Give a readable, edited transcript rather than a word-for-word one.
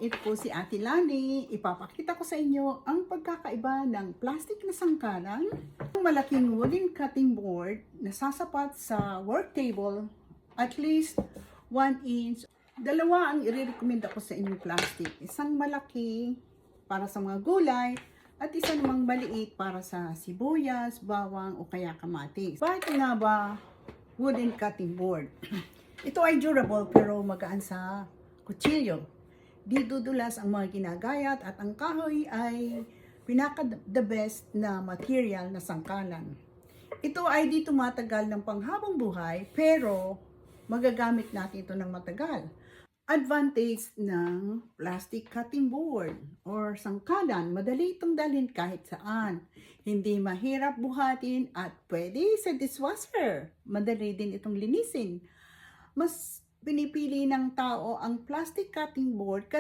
ito po si Ate Lani. Ipapakita ko sa inyo ang pagkakaiba ng plastic na sangkalan, ang malaking wooden cutting board na sasapat sa work table, at least 1 inch. Dalawa ang i-recommend ako sa inyong plastic. Isang malaki para sa mga gulay at isa namang maliit para sa sibuyas, bawang o kaya kamatis. Bakit nga ba wooden cutting board? Ito ay durable pero magaan sa kutsilyo. Di dudulas ang mga ginagayat at ang kahoy ay pinaka-the best na material na sangkalan. Ito ay di tumatagal ng panghabang buhay pero magagamit natin ito ng matagal. Advantage ng plastic cutting board or sangkalan, madali itong dalhin kahit saan. Hindi mahirap buhatin at pwede sa dishwasher. Madali din itong linisin. Mas pinipili ng tao ang plastic cutting board